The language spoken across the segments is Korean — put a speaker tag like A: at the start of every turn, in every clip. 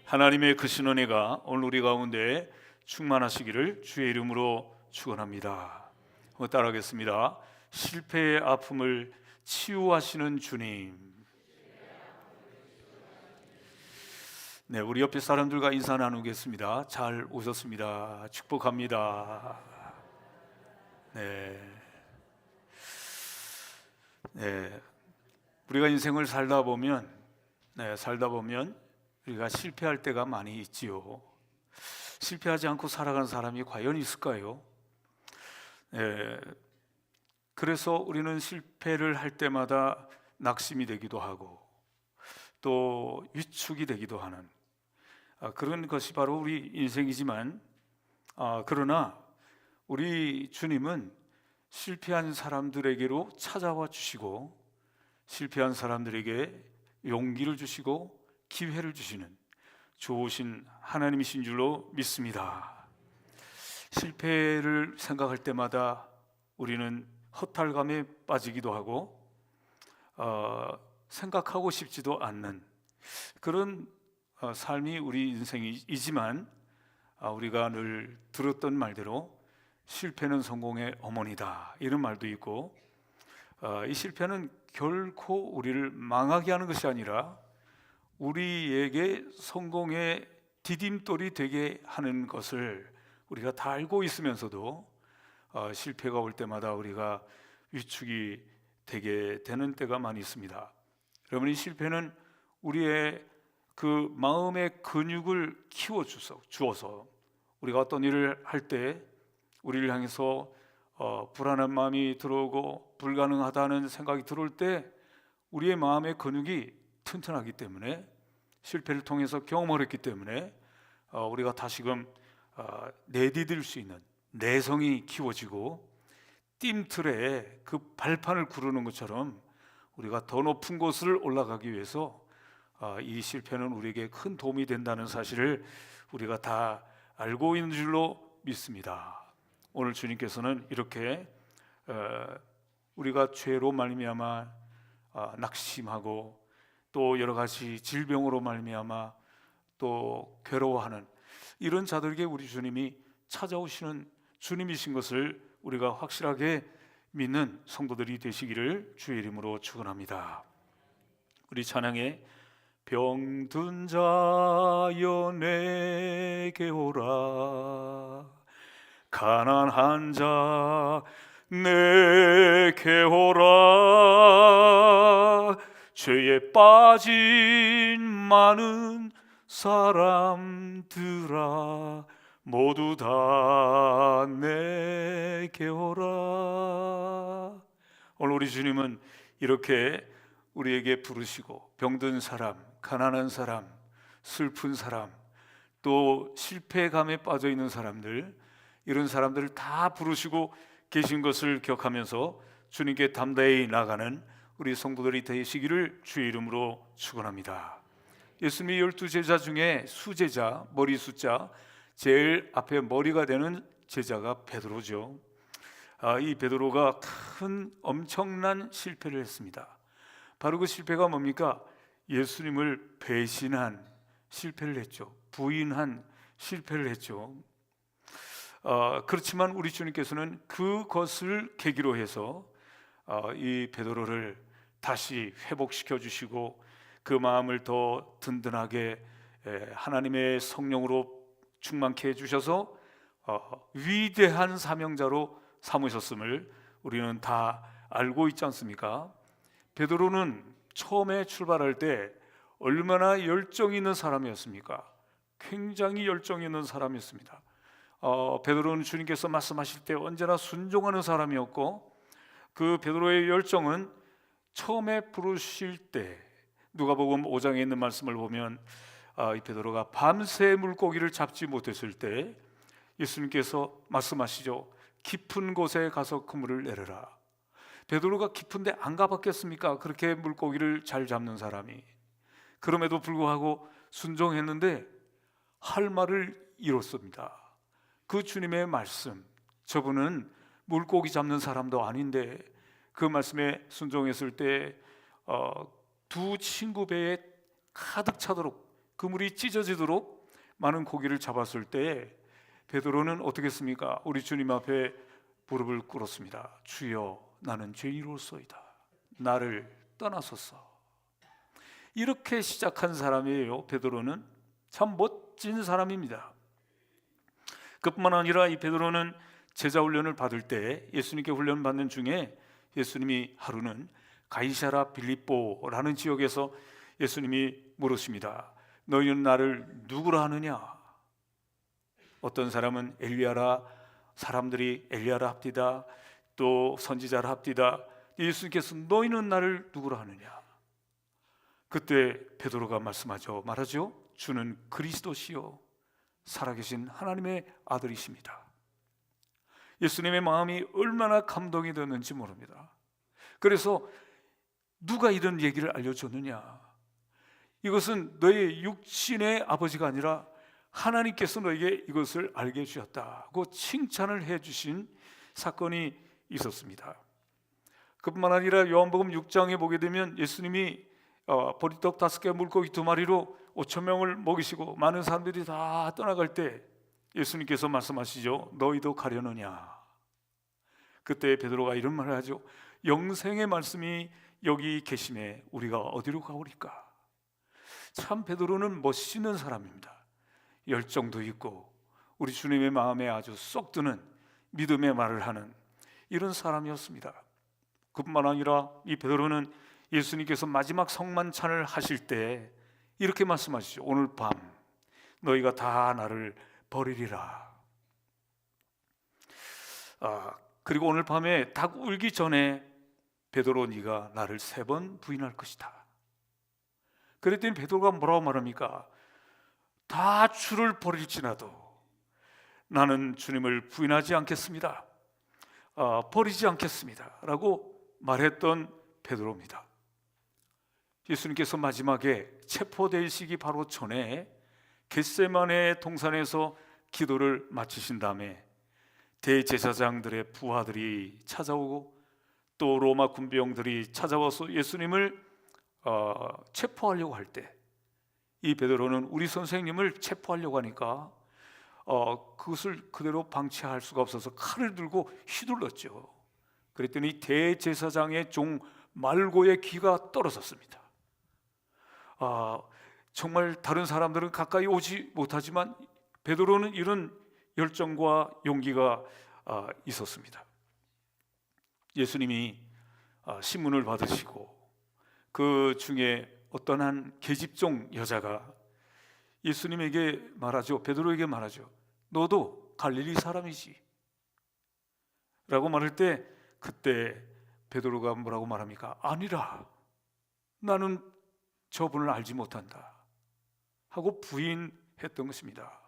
A: 하나님의 크신 은혜가 오늘 우리 가운데 충만하시기를 주의 이름으로 축원합니다. 따라하겠습니다. 실패의 아픔을 치유하시는 주님. 네, 우리 옆에 사람들과 인사 나누겠습니다. 잘 오셨습니다. 축복합니다. 네, 우리가 인생을 살다 보면 우리가 실패할 때가 많이 있지요. 실패하지 않고 살아가는 사람이 과연 있을까요? 그래서 우리는 실패를 할 때마다 낙심이 되기도 하고 또 위축이 되기도 하는 그런 것이 바로 우리 인생이지만, 그러나 우리 주님은 실패한 사람들에게로 찾아와 주시고 실패한 사람들에게 용기를 주시고 기회를 주시는 좋으신 하나님이신 줄로 믿습니다. 실패를 생각할 때마다 우리는 허탈감에 빠지기도 하고 생각하고 싶지도 않는 그런 삶이 우리 인생이지만, 우리가 늘 들었던 말대로 실패는 성공의 어머니다 이런 말도 있고, 이 실패는 결코 우리를 망하게 하는 것이 아니라 우리에게 성공의 디딤돌이 되게 하는 것을 우리가 다 알고 있으면서도 실패가 올 때마다 우리가 위축이 되게 되는 때가 많이 있습니다. 여러분, 이 실패는 우리의 그 마음의 근육을 키워 주어서 우리가 어떤 일을 할 때 우리를 향해서 불안한 마음이 들어오고 불가능하다는 생각이 들어올 때 우리의 마음의 근육이 튼튼하기 때문에, 실패를 통해서 경험을 했기 때문에 우리가 다시금 내디딜 수 있는 내성이 키워지고 띠틀에 그 발판을 구르는 것처럼 우리가 더 높은 곳을 올라가기 위해서 이 실패는 우리에게 큰 도움이 된다는 사실을 우리가 다 알고 있는 줄로 믿습니다. 오늘 주님께서는 이렇게 우리가 죄로 말미암아 낙심하고 또 여러 가지 질병으로 말미암아 또 괴로워하는 이런 자들에게 우리 주님이 찾아오시는 주님이신 것을 우리가 확실하게 믿는 성도들이 되시기를 주의 이름으로 축원합니다. 우리 찬양에 병든 자여 내게 오라, 가난한 자 내게 오라, 죄에 빠진 많은 사람들아 모두 다 내게 오라. 오늘 우리 주님은 이렇게 우리에게 부르시고 병든 사람, 가난한 사람, 슬픈 사람, 또 실패감에 빠져 있는 사람들, 이런 사람들을 다 부르시고 계신 것을 기억하면서 주님께 담대히 나가는 우리 성도들이 되시기를 주의 이름으로 축원합니다. 예수님의 12제자 중에 수제자, 머리 숫자 제일 앞에 머리가 되는 제자가 베드로죠. 이 베드로가 큰 엄청난 실패를 했습니다. 바로 그 실패가 뭡니까? 예수님을 배신한 실패를 했죠. 부인한 실패를 했죠. 그렇지만 우리 주님께서는 그것을 계기로 해서 이 베드로를 다시 회복시켜 주시고 그 마음을 더 든든하게 하나님의 성령으로 충만케 해주셔서 위대한 사명자로 삼으셨음을 우리는 다 알고 있지 않습니까? 베드로는 처음에 출발할 때 얼마나 열정 있는 사람이었습니까? 굉장히 열정 있는 사람이었습니다. 베드로는 주님께서 말씀하실 때 언제나 순종하는 사람이었고, 그 베드로의 열정은 처음에 부르실 때 누가복음 5장에 있는 말씀을 보면 이 베드로가 밤새 물고기를 잡지 못했을 때 예수님께서 말씀하시죠. 깊은 곳에 가서 그물을 내려라. 베드로가 깊은데 안 가봤겠습니까? 그렇게 물고기를 잘 잡는 사람이. 그럼에도 불구하고 순종했는데 할 말을 잃었습니다. 그 주님의 말씀, 저분은 물고기 잡는 사람도 아닌데 그 말씀에 순종했을 때 두 친구 배에 가득 차도록 그물이 찢어지도록 많은 고기를 잡았을 때 베드로는 어떻게 했습니까? 우리 주님 앞에 무릎을 꿇었습니다. 주여, 나는 죄인으로소이다. 나를 떠나소서. 이렇게 시작한 사람이에요. 베드로는 참 멋진 사람입니다. 그뿐만 아니라 이 베드로는 제자 훈련을 받을 때 예수님께 훈련 받는 중에 예수님이 하루는 가이사랴 빌립보라는 지역에서 예수님이 물으십니다. 너희는 나를 누구라 하느냐? 어떤 사람은 엘리야라, 사람들이 엘리야라 합디다, 또 선지자라 합디다. 예수님께서 너희는 나를 누구라 하느냐? 그때 베드로가 말하죠. 주는 그리스도시요 살아계신 하나님의 아들이십니다. 예수님의 마음이 얼마나 감동이 되었는지 모릅니다. 그래서 누가 이런 얘기를 알려줬느냐? 이것은 너의 육신의 아버지가 아니라 하나님께서 너에게 이것을 알게 해주셨다고 칭찬을 해주신 사건이 있었습니다. 그뿐만 아니라 요한복음 6장에 보게 되면 예수님이 보리떡 5개 물고기 2마리로 5,000명을 먹이시고 많은 사람들이 다 떠나갈 때 예수님께서 말씀하시죠. 너희도 가려느냐? 그때 베드로가 이런 말을 하죠. 영생의 말씀이 여기 계시네 우리가 어디로 가오리까? 참 베드로는 멋있는 사람입니다. 열정도 있고 우리 주님의 마음에 아주 쏙 드는 믿음의 말을 하는 이런 사람이었습니다. 그뿐만 아니라 이 베드로는 예수님께서 마지막 성만찬을 하실 때 이렇게 말씀하시죠. 오늘 밤 너희가 다 나를 버리리라. 그리고 오늘 밤에 닭 울기 전에 베드로 네가 나를 3번 부인할 것이다. 그랬더니 베드로가 뭐라고 말합니까? 다 주를 버릴지라도 나는 주님을 부인하지 않겠습니다. 버리지 않겠습니다 라고 말했던 베드로입니다. 예수님께서 마지막에 체포되시기 바로 전에 겟세마네 동산에서 기도를 마치신 다음에 대제사장들의 부하들이 찾아오고 또 로마 군병들이 찾아와서 예수님을 체포하려고 할 때 이 베드로는 우리 선생님을 체포하려고 하니까 그것을 그대로 방치할 수가 없어서 칼을 들고 휘둘렀죠. 그랬더니 대제사장의 종 말고의 귀가 떨어졌습니다. 정말 다른 사람들은 가까이 오지 못하지만 베드로는 이런 열정과 용기가 있었습니다. 예수님이 신문을 받으시고 그 중에 어떤 한 계집종 여자가 예수님에게 말하죠. 베드로에게 말하죠. 너도 갈릴리 사람이지 라고 말할 때 그때 베드로가 뭐라고 말합니까? 아니라 나는 저분을 알지 못한다 하고 부인했던 것입니다.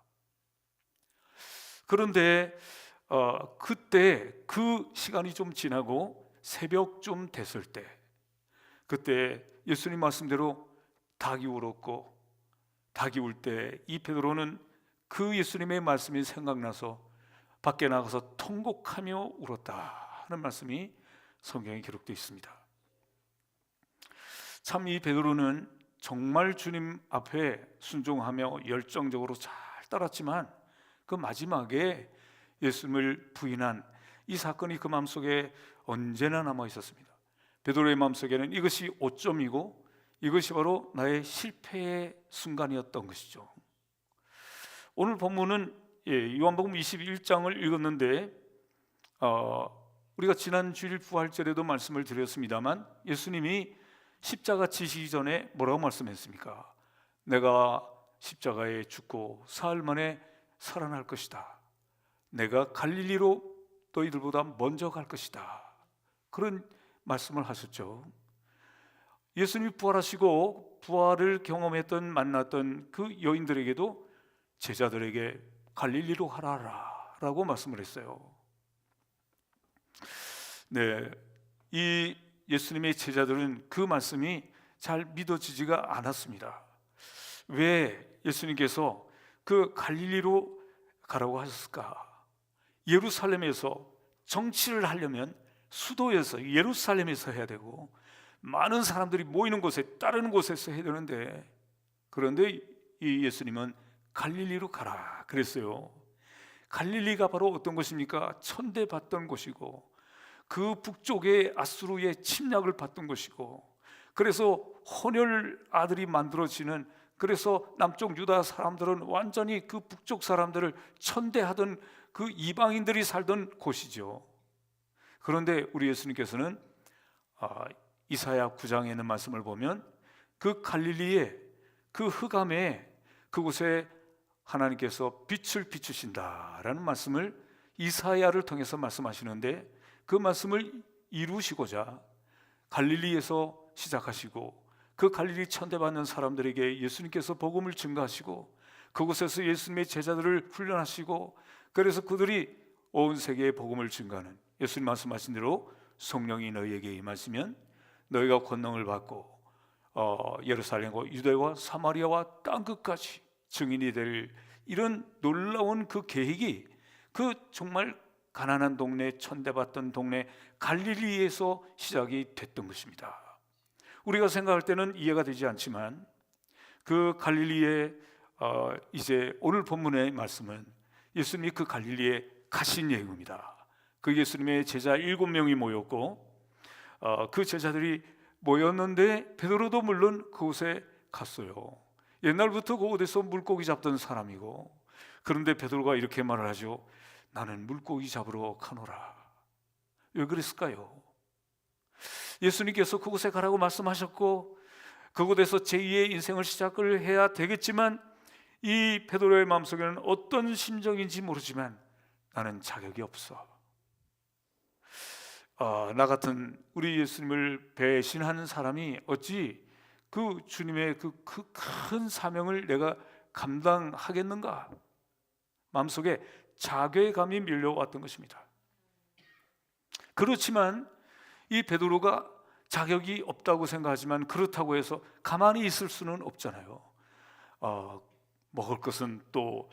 A: 그런데 그때 그 시간이 좀 지나고 새벽 좀 됐을 때 그때 예수님 말씀대로 닭이 울었고 닭이 울 때 이 베드로는 그 예수님의 말씀이 생각나서 밖에 나가서 통곡하며 울었다 하는 말씀이 성경에 기록되어 있습니다. 참 이 베드로는 정말 주님 앞에 순종하며 열정적으로 잘 따랐지만 그 마지막에 예수님을 부인한 이 사건이 그 마음속에 언제나 남아 있었습니다. 베드로의 마음속에는 이것이 오점이고 이것이 바로 나의 실패의 순간이었던 것이죠. 오늘 본문은 요한복음 21장을 읽었는데 우리가 지난 주일 부활절에도 말씀을 드렸습니다만 예수님이 십자가 지시기 전에 뭐라고 말씀했습니까? 내가 십자가에 죽고 사흘 만에 살아날 것이다. 내가 갈릴리로 너희들보다 먼저 갈 것이다. 그런 말씀을 하셨죠. 예수님이 부활하시고 부활을 경험했던 만났던 그 여인들에게도 제자들에게 갈릴리로 가라 라고 말씀을 했어요. 네, 이 예수님의 제자들은 그 말씀이 잘 믿어지지가 않았습니다. 왜 예수님께서 그 갈릴리로 가라고 하셨을까? 예루살렘에서 정치를 하려면 수도에서 예루살렘에서 해야 되고 많은 사람들이 모이는 곳에 따르는 곳에서 해야 되는데 그런데 이 예수님은 갈릴리로 가라 그랬어요. 갈릴리가 바로 어떤 곳입니까? 천대받던 곳이고 그 북쪽에 아수르의 침략을 받던 곳이고, 그래서 혼혈 아들이 만들어지는, 그래서 남쪽 유다 사람들은 완전히 그 북쪽 사람들을 천대하던 그 이방인들이 살던 곳이죠. 그런데 우리 예수님께서는 이사야 9장에 있는 말씀을 보면 그 갈릴리의 그 흑암에 그곳에 하나님께서 빛을 비추신다라는 말씀을 이사야를 통해서 말씀하시는데, 그 말씀을 이루시고자 갈릴리에서 시작하시고 그 갈릴리 천대받는 사람들에게 예수님께서 복음을 증거하시고 그곳에서 예수님의 제자들을 훈련하시고, 그래서 그들이 온 세계에 복음을 증거하는, 예수님 말씀하신 대로 성령이 너희에게 임하시면 너희가 권능을 받고 예루살렘과 유대와 사마리아와 땅끝까지 증인이 될, 이런 놀라운 그 계획이 그 정말 가난한 동네, 천대받던 동네 갈릴리에서 시작이 됐던 것입니다. 우리가 생각할 때는 이해가 되지 않지만 그 갈릴리에 이제 오늘 본문의 말씀은 예수님이 그 갈릴리에 가신 내용입니다. 그 예수님의 제자 7명이 모였고 그 제자들이 모였는데 베드로도 물론 그곳에 갔어요. 옛날부터 그곳에서 물고기 잡던 사람이고, 그런데 베드로가 이렇게 말을 하죠. 나는 물고기 잡으러 가노라. 왜 그랬을까요? 예수님께서 그곳에 가라고 말씀하셨고 그곳에서 제2의 인생을 시작을 해야 되겠지만, 이 베드로의 마음속에는 어떤 심정인지 모르지만 나는 자격이 없어. 나 같은 우리 예수님을 배신하는 사람이 어찌 그 주님의 그 큰 사명을 내가 감당하겠는가? 마음속에 자괴감이 밀려왔던 것입니다. 그렇지만 이 베드로가 자격이 없다고 생각하지만 그렇다고 해서 가만히 있을 수는 없잖아요. 먹을 것은 또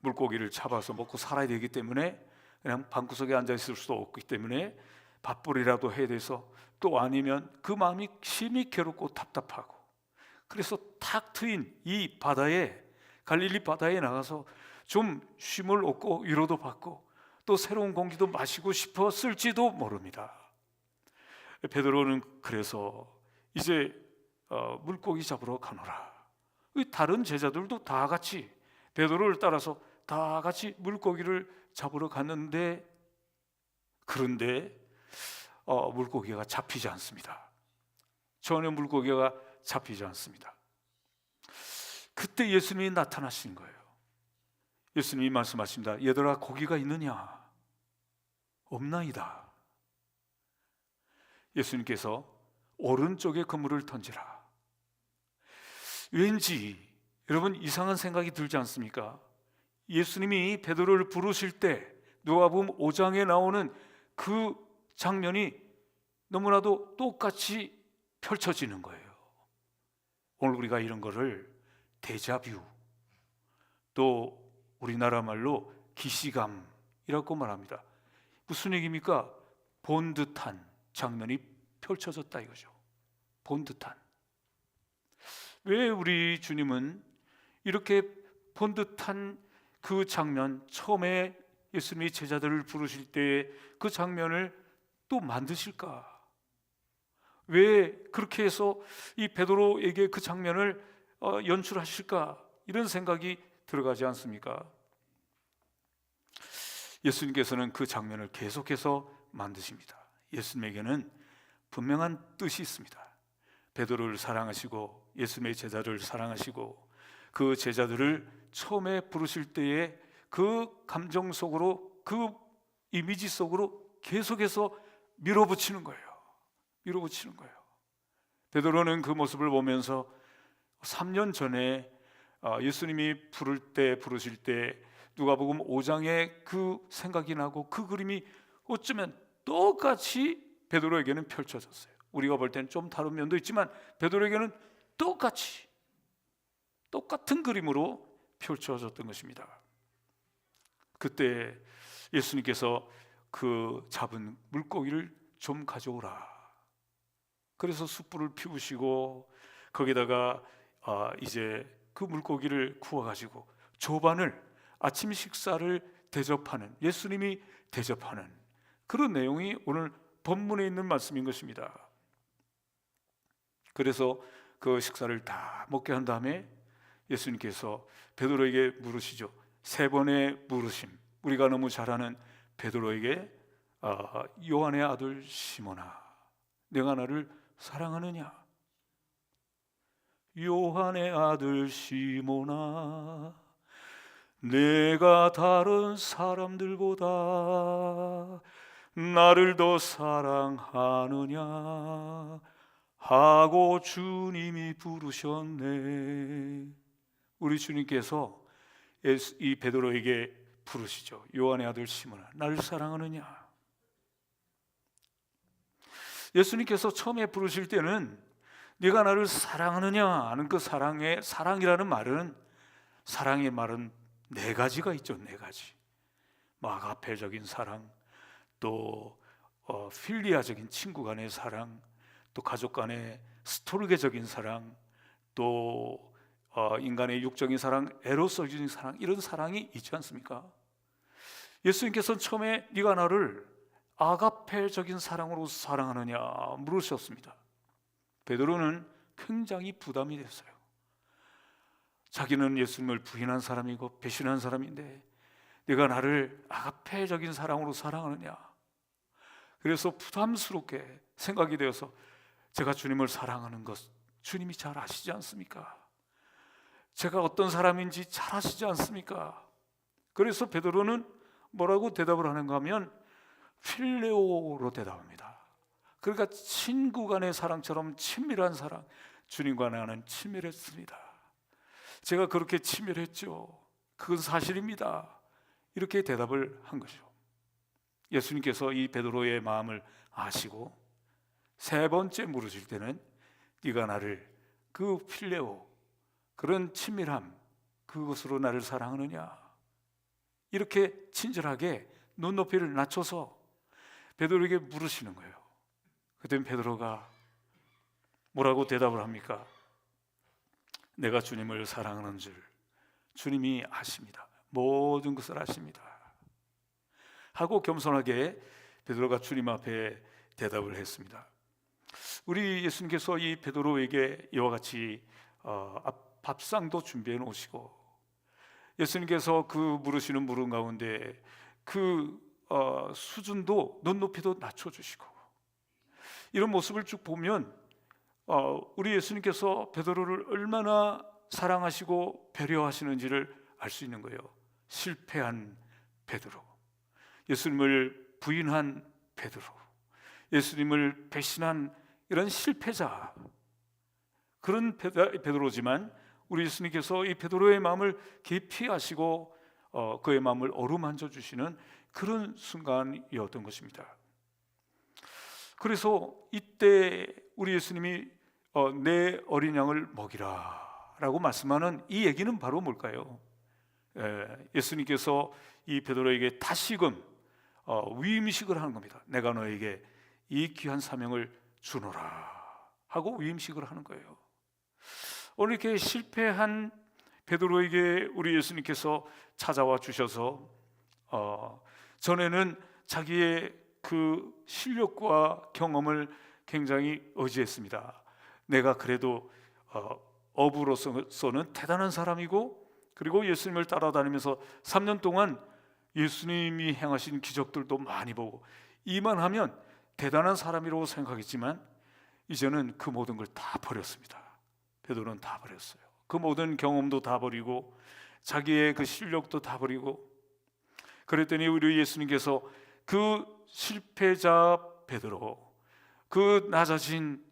A: 물고기를 잡아서 먹고 살아야 되기 때문에 그냥 방구석에 앉아 있을 수도 없기 때문에 밥벌이라도 해야 돼서, 또 아니면 그 마음이 심히 괴롭고 답답하고, 그래서 탁 트인 이 바다에, 갈릴리 바다에 나가서 좀 쉼을 얻고 위로도 받고 또 새로운 공기도 마시고 싶었을지도 모릅니다. 베드로는 그래서 이제 물고기 잡으러 가노라. 다른 제자들도 다 같이 베드로를 따라서 다 같이 물고기를 잡으러 갔는데, 그런데 물고기가 잡히지 않습니다. 전혀 물고기가 잡히지 않습니다. 그때 예수님이 나타나신 거예요. 예수님이 말씀하십니다. 얘들아, 고기가 있느냐? 없나이다. 예수님께서 오른쪽에 그물을 던지라. 왠지 여러분 이상한 생각이 들지 않습니까? 예수님이 베드로를 부르실 때 누가복음 5장에 나오는 그 장면이 너무나도 똑같이 펼쳐지는 거예요. 오늘 우리가 이런 거를 데자뷰, 또 우리나라 말로 기시감이라고 말합니다. 무슨 얘기입니까? 본 듯한 장면이 펼쳐졌다 이거죠. 본 듯한. 왜 우리 주님은 이렇게 본 듯한 그 장면, 처음에 예수님이 제자들을 부르실 때 그 장면을 또 만드실까? 왜 그렇게 해서 이 베드로에게 그 장면을 연출하실까? 이런 생각이 들어가지 않습니까? 예수님께서는 그 장면을 계속해서 만드십니다. 예수님에게는 분명한 뜻이 있습니다. 베드로를 사랑하시고 예수님의 제자를 사랑하시고 그 제자들을 처음에 부르실 때에 그 감정 속으로, 그 이미지 속으로 계속해서 밀어붙이는 거예요. 밀어붙이는 거예요. 베드로는 그 모습을 보면서 3년 전에 예수님이 부르실 때 누가복음 5장에 그 생각이 나고 그 그림이 어쩌면 똑같이 베드로에게는 펼쳐졌어요. 우리가 볼 때는 좀 다른 면도 있지만 베드로에게는 똑같은 그림으로 펼쳐졌던 것입니다. 그때 예수님께서 그 잡은 물고기를 좀 가져오라. 그래서 숯불을 피우시고 거기다가 이제 그 물고기를 구워가지고 조반을 아침 식사를 대접하는, 예수님이 대접하는 그런 내용이 오늘 본문에 있는 말씀인 것입니다. 그래서 그 식사를 다 먹게 한 다음에 예수님께서 베드로에게 물으시죠. 세 번의 물으심, 우리가 너무 잘 아는 베드로에게 요한의 아들 시몬아, 내가 나를 사랑하느냐? 요한의 아들 시몬아, 내가 다른 사람들보다 나를 더 사랑하느냐 하고 주님이 부르셨네. 우리 주님께서 이 베드로에게 부르시죠. 요한의 아들 시몬아, 나를 사랑하느냐? 예수님께서 처음에 부르실 때는 네가 나를 사랑하느냐 하는 그 사랑이라는 말은, 사랑의 말은 네 가지가 있죠. 네 가지. 아가페적인 사랑, 또 필리아적인 친구 간의 사랑, 또 가족 간의 스토르게적인 사랑, 또 인간의 육적인 사랑, 에로스적인 사랑, 이런 사랑이 있지 않습니까? 예수님께서는 처음에 네가 나를 아가페적인 사랑으로 사랑하느냐 물으셨습니다. 베드로는 굉장히 부담이 됐어요. 자기는 예수님을 부인한 사람이고 배신한 사람인데 네가 나를 아가페적인 사랑으로 사랑하느냐. 그래서 부담스럽게 생각이 되어서, 제가 주님을 사랑하는 것 주님이 잘 아시지 않습니까? 제가 어떤 사람인지 잘 아시지 않습니까? 그래서 베드로는 뭐라고 대답을 하는가 하면 필레오로 대답합니다. 그러니까 친구 간의 사랑처럼 친밀한 사랑, 주님과 나는 친밀했습니다. 제가 그렇게 친밀했죠. 그건 사실입니다. 이렇게 대답을 한 거죠. 예수님께서 이 베드로의 마음을 아시고 세 번째 물으실 때는 네가 나를 그 필레오, 그런 친밀함, 그것으로 나를 사랑하느냐, 이렇게 친절하게 눈높이를 낮춰서 베드로에게 물으시는 거예요. 그때 베드로가 뭐라고 대답을 합니까? 내가 주님을 사랑하는 줄 주님이 아십니다. 모든 것을 아십니다 하고 겸손하게 베드로가 주님 앞에 대답을 했습니다. 우리 예수님께서 이 베드로에게 이와 같이 밥상도 준비해 놓으시고, 예수님께서 그 물으시는 물음 가운데 그 수준도 눈높이도 낮춰주시고, 이런 모습을 쭉 보면 우리 예수님께서 베드로를 얼마나 사랑하시고 배려하시는지를 알 수 있는 거예요. 실패한 베드로, 예수님을 부인한 베드로, 예수님을 배신한 이런 실패자, 그런 베드로지만 우리 예수님께서 이 베드로의 마음을 깊이 아시고 그의 마음을 어루만져 주시는 그런 순간이었던 것입니다. 그래서 이때 우리 예수님이 내 어린 양을 먹이라 라고 말씀하는 이 얘기는 바로 뭘까요? 예수님께서 이 베드로에게 다시금 위임식을 하는 겁니다. 내가 너에게 이 귀한 사명을 주노라 하고 위임식을 하는 거예요. 오늘 이렇게 실패한 베드로에게 우리 예수님께서 찾아와 주셔서 전에는 자기의 그 실력과 경험을 굉장히 의지했습니다. 내가 그래도 어부로서는 대단한 사람이고, 그리고 예수님을 따라다니면서 3년 동안 예수님이 행하신 기적들도 많이 보고 이만하면 대단한 사람이라고 생각했지만, 이제는 그 모든 걸 다 버렸습니다. 베드로는 다 버렸어요. 그 모든 경험도 다 버리고 자기의 그 실력도 다 버리고, 그랬더니 우리 예수님께서 그 실패자 베드로, 그 낮아진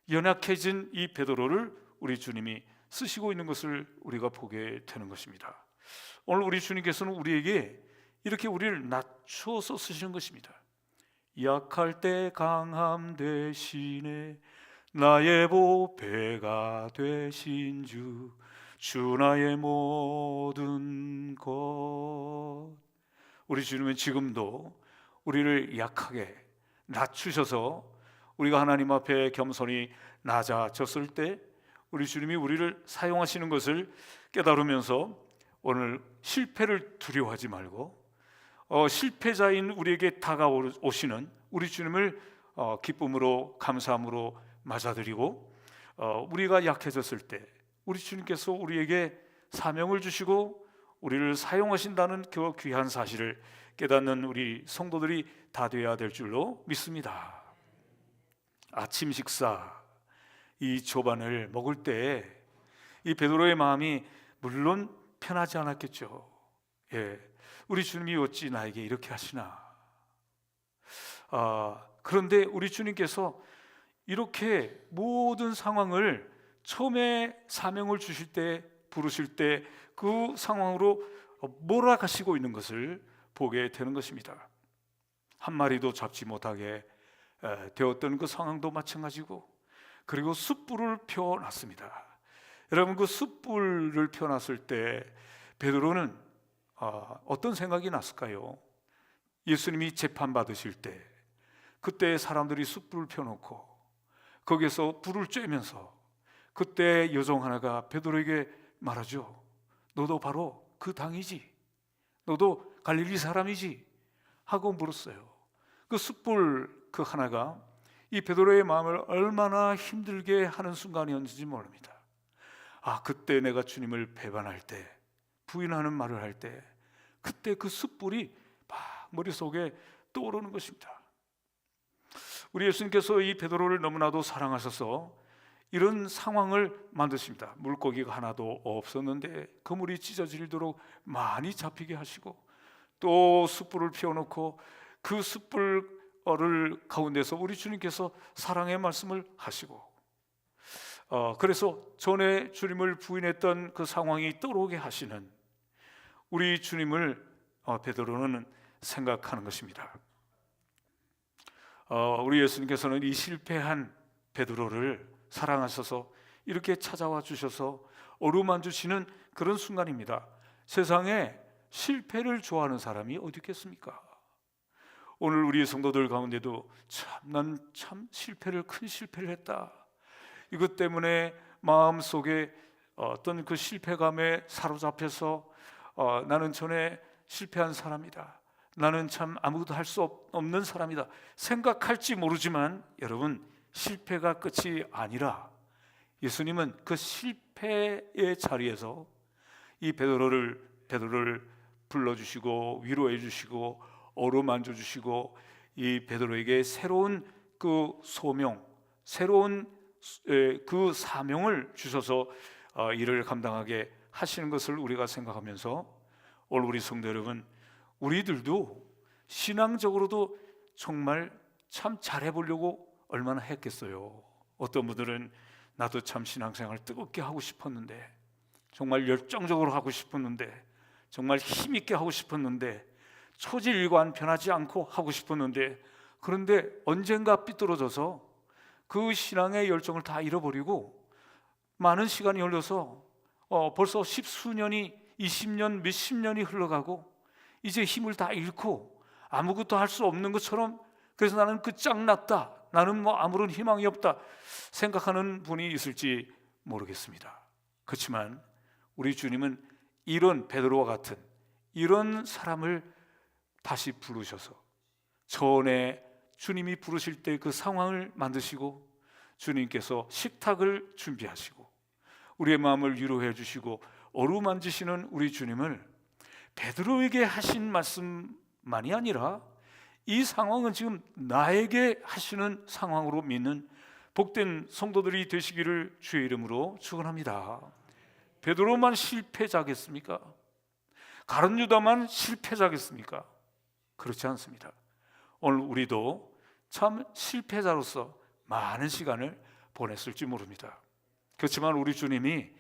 A: 연약해진 이 베드로를 우리 주님이 쓰시고 있는 것을 우리가 보게 되는 것입니다. 오늘 우리 주님께서는 우리에게 이렇게 우리를 낮춰서 쓰시는 것입니다. 약할 때 강함 대신에 나의 보배가 되신 주 나의 모든 것. 우리 주님은 지금도 우리를 약하게 낮추셔서 우리가 하나님 앞에 겸손히 낮아졌을 때 우리 주님이 우리를 사용하시는 것을 깨달으면서 오늘 실패를 두려워하지 말고 실패자인 우리에게 다가오시는 우리 주님을 기쁨으로 감사함으로 맞아들이고 우리가 약해졌을 때 우리 주님께서 우리에게 사명을 주시고 우리를 사용하신다는 그 귀한 사실을 깨닫는 우리 성도들이 다 되어야 될 줄로 믿습니다. 아침 식사 이 조반을 먹을 때 이 베드로의 마음이 물론 편하지 않았겠죠. 우리 주님이 어찌 나에게 이렇게 하시나. 그런데 우리 주님께서 이렇게 모든 상황을 처음에 사명을 주실 때 부르실 때 그 상황으로 몰아가시고 있는 것을 보게 되는 것입니다. 한 마리도 잡지 못하게 되었던 그 상황도 마찬가지고, 그리고 숯불을 펴놨습니다. 여러분, 그 숯불을 펴놨을 때 베드로는 어떤 생각이 났을까요? 예수님이 재판받으실 때 그때 사람들이 숯불을 펴놓고 거기에서 불을 쬐면서 그때 여종 하나가 베드로에게 말하죠. 너도 바로 그 당이지? 너도 갈릴리 사람이지? 하고 물었어요. 그 숯불 그 하나가 이 베드로의 마음을 얼마나 힘들게 하는 순간이었는지 모릅니다. 그때 내가 주님을 배반할 때, 부인하는 말을 할 때, 그때 그 숯불이 막 머릿속에 떠오르는 것입니다. 우리 예수님께서 이 베드로를 너무나도 사랑하셔서 이런 상황을 만드십니다. 물고기가 하나도 없었는데 그물이 찢어지도록 많이 잡히게 하시고, 또 숯불을 피워놓고 그 숯불을 가운데서 우리 주님께서 사랑의 말씀을 하시고, 그래서 전에 주님을 부인했던 그 상황이 떠오르게 하시는 우리 주님을 베드로는 생각하는 것입니다. 우리 예수님께서는 이 실패한 베드로를 사랑하셔서 이렇게 찾아와 주셔서 어루만 주시는 그런 순간입니다. 세상에 실패를 좋아하는 사람이 어디 있겠습니까? 오늘 우리 성도들 가운데도 난 참 큰 실패를 했다, 이것 때문에 마음속에 어떤 그 실패감에 사로잡혀서 나는 전에 실패한 사람이다, 나는 참 아무것도 할 수 없는 사람이다 생각할지 모르지만, 여러분, 실패가 끝이 아니라 예수님은 그 실패의 자리에서 이 베드로를 불러주시고 위로해 주시고 어루만져 주시고 이 베드로에게 새로운 그 소명, 새로운 그 사명을 주셔서 일을 감당하게 하시는 것을 우리가 생각하면서, 오늘 우리 성도 여러분, 우리들도 신앙적으로도 정말 참 잘해보려고 얼마나 했겠어요. 어떤 분들은 나도 참 신앙생활 뜨겁게 하고 싶었는데, 정말 열정적으로 하고 싶었는데, 정말 힘있게 하고 싶었는데, 초지일관 변하지 않고 하고 싶었는데, 그런데 언젠가 삐뚤어져서 그 신앙의 열정을 다 잃어버리고 많은 시간이 흘러서 벌써 십수년이 20년 몇십 년이 흘러가고 이제 힘을 다 잃고 아무것도 할 수 없는 것처럼, 그래서 나는 끝장났다, 나는 뭐 아무런 희망이 없다 생각하는 분이 있을지 모르겠습니다. 그렇지만 우리 주님은 이런 베드로와 같은 이런 사람을 다시 부르셔서 전에 주님이 부르실 때 그 상황을 만드시고 주님께서 식탁을 준비하시고 우리의 마음을 위로해 주시고 어루만지시는 우리 주님을 베드로에게 하신 말씀만이 아니라 이 상황은 지금 나에게 하시는 상황으로 믿는 복된 성도들이 되시기를 주의 이름으로 축원합니다. 베드로만 실패자겠습니까? 가룟 유다만 실패자겠습니까? 그렇지 않습니다. 오늘 우리도 참 실패자로서 많은 시간을 보냈을지 모릅니다. 그렇지만 우리 주님이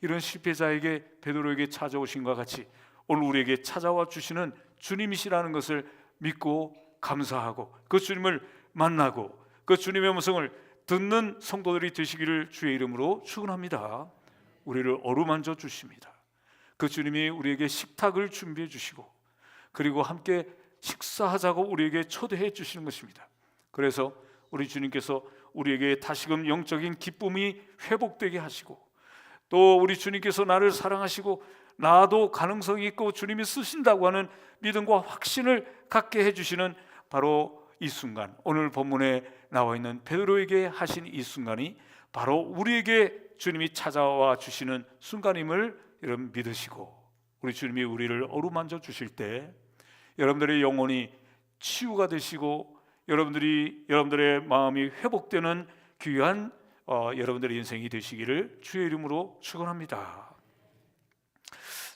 A: 이런 실패자에게, 베드로에게 찾아오신 것과 같이 오늘 우리에게 찾아와 주시는 주님이시라는 것을 믿고 감사하고 그 주님을 만나고 그 주님의 음성을 듣는 성도들이 되시기를 주의 이름으로 축원합니다. 우리를 어루만져 주십니다. 그 주님이 우리에게 식탁을 준비해 주시고 그리고 함께 식사하자고 우리에게 초대해 주시는 것입니다. 그래서 우리 주님께서 우리에게 다시금 영적인 기쁨이 회복되게 하시고, 또 우리 주님께서 나를 사랑하시고 나도 가능성이 있고 주님이 쓰신다고 하는 믿음과 확신을 갖게 해주시는 바로 이 순간, 오늘 본문에 나와 있는 베드로에게 하신 이 순간이 바로 우리에게 주님이 찾아와 주시는 순간임을 여러분 믿으시고, 우리 주님이 우리를 어루만져 주실 때 여러분들의 영혼이 치유가 되시고 여러분들의 마음이 회복되는 귀한 여러분들의 인생이 되시기를 주의 이름으로 축원합니다.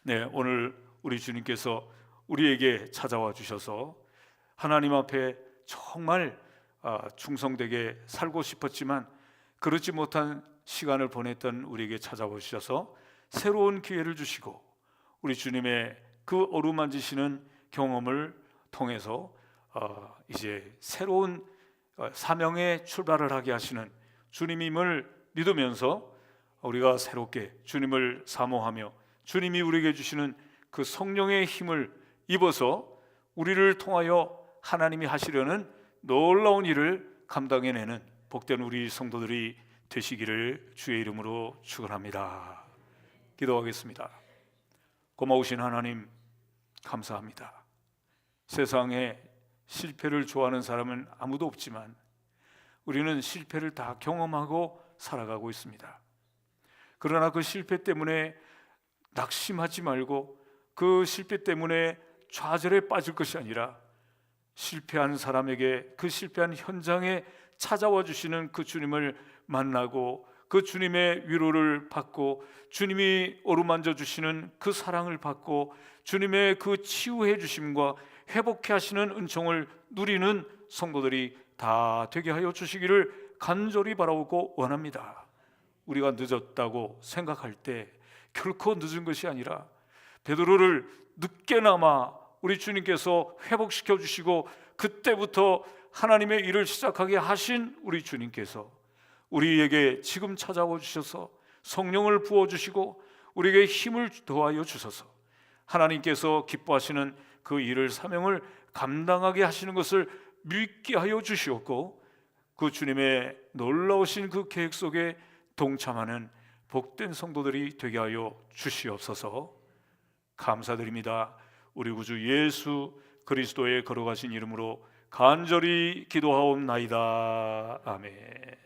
A: 네, 오늘 우리 주님께서 우리에게 찾아와 주셔서 하나님 앞에 정말 충성되게 살고 싶었지만 그렇지 못한 시간을 보냈던 우리에게 찾아와 주셔서 새로운 기회를 주시고, 우리 주님의 그 어루만지시는 경험을 통해서 이제 새로운 사명의 출발을 하게 하시는 주님임을 믿으면서 우리가 새롭게 주님을 사모하며 주님이 우리에게 주시는 그 성령의 힘을 입어서 우리를 통하여 하나님이 하시려는 놀라운 일을 감당해내는 복된 우리 성도들이 되시기를 주의 이름으로 축원합니다. 기도하겠습니다. 고마우신 하나님, 감사합니다. 세상에 실패를 좋아하는 사람은 아무도 없지만 우리는 실패를 다 경험하고 살아가고 있습니다. 그러나 그 실패 때문에 낙심하지 말고 그 실패 때문에 좌절에 빠질 것이 아니라 실패한 사람에게 그 실패한 현장에 찾아와 주시는 그 주님을 만나고 그 주님의 위로를 받고 주님이 어루만져 주시는 그 사랑을 받고 주님의 그 치유해 주심과 회복해 하시는 은총을 누리는 성도들이 다 되게 하여 주시기를 간절히 바라고 원합니다. 우리가 늦었다고 생각할 때 결코 늦은 것이 아니라 베드로를 늦게나마 우리 주님께서 회복시켜 주시고 그때부터 하나님의 일을 시작하게 하신 우리 주님께서 우리에게 지금 찾아와 주셔서 성령을 부어주시고 우리에게 힘을 더하여 주셔서 하나님께서 기뻐하시는 그 일을 사명을 감당하게 하시는 것을 믿게 하여 주시었고, 그 주님의 놀라우신 그 계획 속에 동참하는 복된 성도들이 되게 하여 주시옵소서. 감사드립니다. 우리 구주 예수 그리스도의 걸어가신 이름으로 간절히 기도하옵나이다. 아멘.